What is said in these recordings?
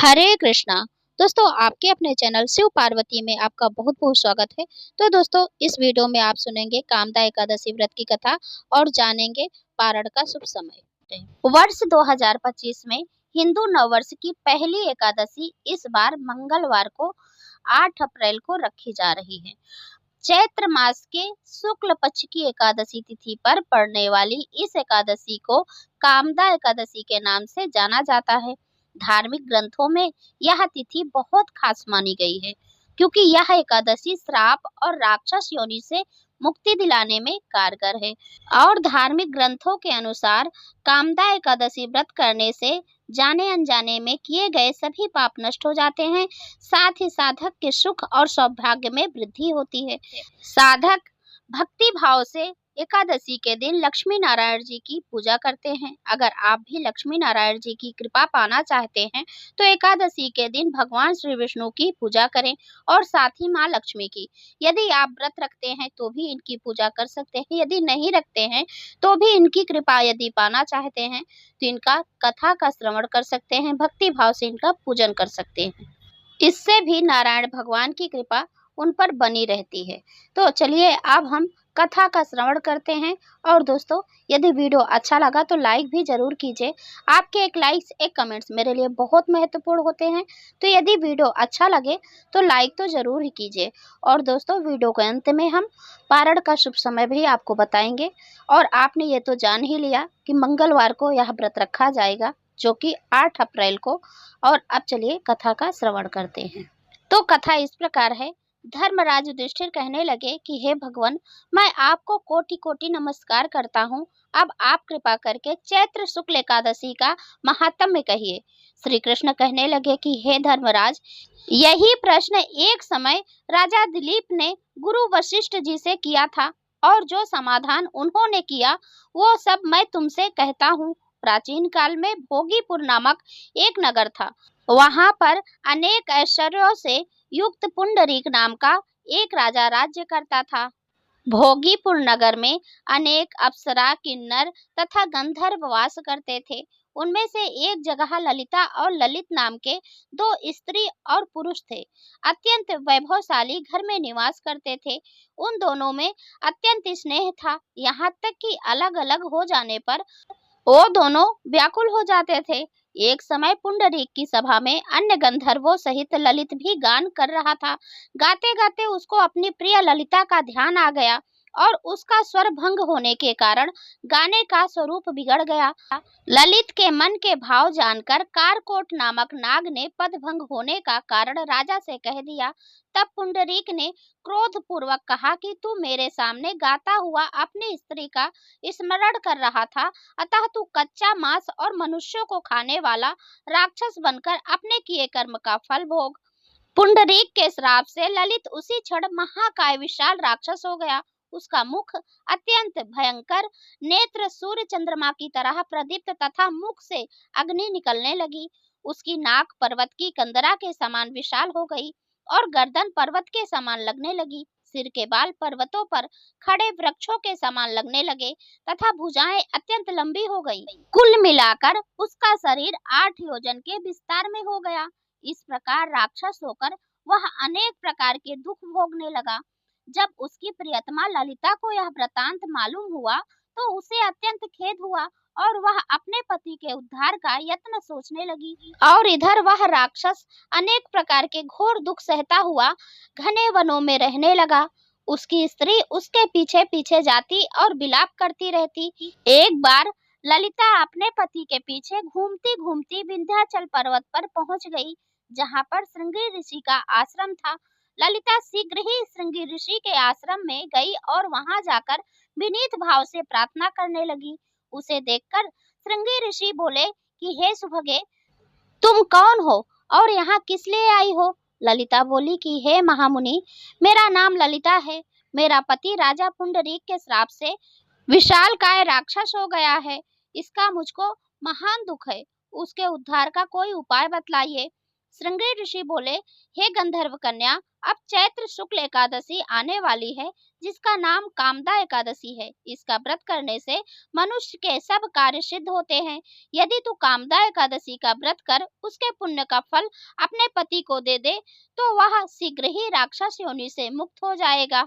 हरे कृष्णा। दोस्तों, आपके अपने चैनल शिव पार्वती में आपका बहुत बहुत स्वागत है। तो दोस्तों, इस वीडियो में आप सुनेंगे कामदा एकादशी व्रत की कथा और जानेंगे पारण का शुभ समय। वर्ष 2025 में हिंदू नववर्ष की पहली एकादशी इस बार मंगलवार को 8 अप्रैल को रखी जा रही है। चैत्र मास के शुक्ल पक्ष की एकादशी तिथि पर पड़ने वाली इस एकादशी को कामदा एकादशी के नाम से जाना जाता है। धार्मिक ग्रंथों में यह तिथि बहुत खास मानी गई है, क्योंकि यह एकादशी श्राप और राक्षस योनि से मुक्ति दिलाने में कारगर है। और धार्मिक ग्रंथों के अनुसार कामदा एकादशी व्रत करने से जाने अनजाने में किए गए सभी पाप नष्ट हो जाते हैं। साथ ही साधक के सुख और सौभाग्य में वृद्धि होती है। साधक भक्ति भाव से एकादशी के दिन लक्ष्मी नारायण जी की पूजा करते हैं। अगर आप भी लक्ष्मी नारायण जी की कृपा पाना चाहते हैं तो एकादशी के दिन भगवान श्री विष्णु की पूजा करें और साथ ही माँ लक्ष्मी की। यदि आप व्रत रखते हैं तो भी इनकी पूजा कर सकते हैं। यदि नहीं रखते हैं तो भी इनकी कृपा यदि पाना चाहते हैं तो इनका कथा का श्रवण कर सकते हैं, भक्ति भाव से इनका पूजन कर सकते हैं। इससे भी नारायण भगवान की कृपा उन पर बनी रहती है। तो चलिए अब हम कथा का श्रवण करते हैं। और दोस्तों, यदि वीडियो अच्छा लगा तो लाइक भी जरूर कीजिए। आपके एक लाइक्स एक कमेंट्स मेरे लिए बहुत महत्वपूर्ण होते हैं। तो यदि वीडियो अच्छा लगे तो लाइक तो जरूर ही कीजिए। और दोस्तों, वीडियो के अंत में हम पारण का शुभ समय भी आपको बताएंगे। और आपने ये तो जान ही लिया कि मंगलवार को यह व्रत रखा जाएगा, जो कि 8 अप्रैल को। और अब चलिए कथा का श्रवण करते हैं। तो कथा इस प्रकार है। धर्मराज युधिष्ठिर कहने लगे कि हे भगवान, मैं आपको कोटि कोटि नमस्कार करता हूँ। अब आप कृपा करके चैत्र शुक्ल एकादशी का महात्म्य कहिए। श्री कृष्ण कहने लगे कि हे धर्मराज, यही प्रश्न एक समय राजा दिलीप ने गुरु वशिष्ठ जी से किया था, और जो समाधान उन्होंने किया वो सब मैं तुमसे कहता हूँ। प्राचीन काल में भोगीपुर नामक एक नगर था। वहां पर अनेक ऐश्वर्यों से युक्त पुंडरीक नाम का एक राजा राज्य करता था। भोगीपुर नगर में अनेक अप्सरा, किन्नर तथा गंधर्व वास करते थे। उनमें से एक जगह ललिता और ललित नाम के 2 स्त्री और पुरुष थे। अत्यंत वैभवशाली घर में निवास करते थे। उन दोनों में अत्यंत स्नेह था, यहाँ तक कि अलग अलग हो जाने पर वो दोनों व्याकुल हो जाते थे। एक समय पुंडरीक की सभा में अन्य गंधर्वों सहित ललित भी गान कर रहा था। गाते गाते उसको अपनी प्रिय ललिता का ध्यान आ गया, और उसका स्वर भंग होने के कारण गाने का स्वरूप बिगड़ गया। ललित के मन के भाव जानकर कारकोट नामक नाग ने पद भंग होने का कारण राजा से कह दिया। तब पुंडरीक ने क्रोध पूर्वक कहा कि तू मेरे सामने गाता हुआ अपनी स्त्री का स्मरण कर रहा था, अतः तू कच्चा मांस और मनुष्यों को खाने वाला राक्षस बनकर अपने किए कर्म का फल भोग। पुंडरीक के श्राप से ललित उसी क्षण महाकाय विशाल राक्षस हो गया। उसका मुख अत्यंत भयंकर, नेत्र सूर्य चंद्रमा की तरह प्रदीप्त तथा मुख से अग्नि निकलने लगी। उसकी नाक पर्वत की कंदरा के समान विशाल हो गई और गर्दन पर्वत के समान लगने लगी। सिर के बाल पर्वतों पर खड़े वृक्षों के समान लगने लगे तथा भुजाएं अत्यंत लंबी हो गईं। कुल मिलाकर उसका शरीर 8 योजन के विस्तार में हो गया। इस प्रकार राक्षस होकर वह अनेक प्रकार के दुख भोगने लगा। जब उसकी प्रियतमा ललिता को यह वृतांत मालूम हुआ तो उसे अत्यंत खेद हुआ, और वह अपने पति के उद्धार का यत्न सोचने लगी। और इधर वह राक्षस अनेक प्रकार के घोर दुख सहता हुआ घने वनों में रहने लगा। उसकी स्त्री उसके पीछे पीछे जाती और विलाप करती रहती। एक बार ललिता अपने पति के पीछे घूमती घूमती विंध्याचल पर्वत पर पहुंच गई, जहां पर श्रृंगी ऋषि का आश्रम था। ललिता शीघ्र ही श्रृंगी ऋषि के आश्रम में गई और वहां जाकर विनीत भाव से प्रार्थना करने लगी। उसे देखकर श्रृंगी ऋषि बोले कि हे सुभगे, तुम कौन हो और यहाँ किस लिए आई हो? ललिता बोली कि हे महामुनि, मेरा नाम ललिता है। मेरा पति राजा पुंडरीक के श्राप से विशालकाय राक्षस हो गया है। इसका मुझको महान दुख है। उसके उद्धार का कोई उपाय बतलाइए। श्रृंगी ऋषि बोले, हे गंधर्व कन्या, अब चैत्र शुक्ल एकादशी आने वाली है, जिसका नाम कामदा एकादशी है। इसका व्रत करने से मनुष्य के सब कार्य सिद्ध होते हैं। यदि तू कामदा एकादशी का व्रत कर उसके पुण्य का फल अपने पति को दे दे तो वह शीघ्र ही राक्षस योनि से मुक्त हो जाएगा।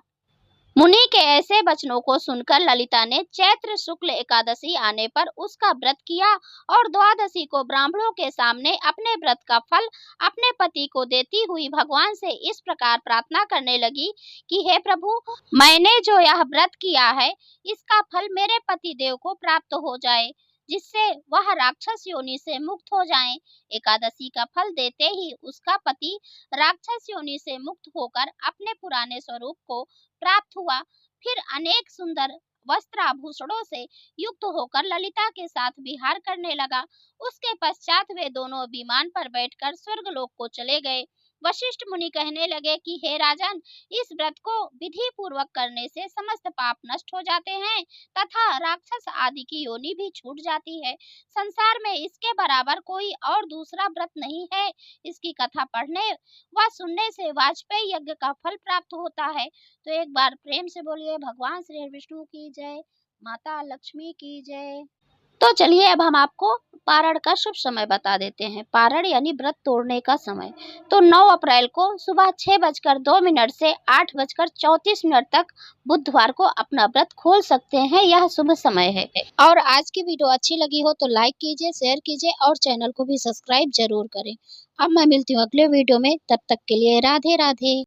मुनि के ऐसे वचनों को सुनकर ललिता ने चैत्र शुक्ल एकादशी आने पर उसका व्रत किया और द्वादशी को ब्राह्मणों के सामने अपने व्रत का फल अपने पति को देती हुई भगवान से इस प्रकार प्रार्थना करने लगी कि हे प्रभु, मैंने जो यह व्रत किया है इसका फल मेरे पति देव को प्राप्त हो जाए, जिससे वह राक्षस योनि से मुक्त हो जाएं। एकादशी का फल देते ही उसका पति राक्षस योनि से मुक्त होकर अपने पुराने स्वरूप को प्राप्त हुआ। फिर अनेक सुंदर वस्त्र आभूषणों से युक्त होकर ललिता के साथ विहार करने लगा। उसके पश्चात वे दोनों विमान पर बैठकर स्वर्गलोक को चले गए। वशिष्ठ मुनि कहने लगे कि हे राजन, इस व्रत को विधि पूर्वक करने से समस्त पाप नष्ट हो जाते हैं तथा राक्षस आदि की योनि भी छूट जाती है। संसार में इसके बराबर कोई और दूसरा व्रत नहीं है। इसकी कथा पढ़ने व सुनने से वाजपेयी यज्ञ का फल प्राप्त होता है। तो एक बार प्रेम से बोलिए भगवान श्री विष्णु की जय, माता लक्ष्मी की जय। तो चलिए अब हम आपको पारण का शुभ समय बता देते हैं। पारण यानी व्रत तोड़ने का समय। तो 9 अप्रैल को सुबह 6:02 से 8:34 तक बुधवार को अपना व्रत खोल सकते हैं। यह शुभ समय है। और आज की वीडियो अच्छी लगी हो तो लाइक कीजिए, शेयर कीजिए और चैनल को भी सब्सक्राइब जरूर करें। अब मैं मिलती हूँ अगले वीडियो में, तब तक के लिए राधे राधे।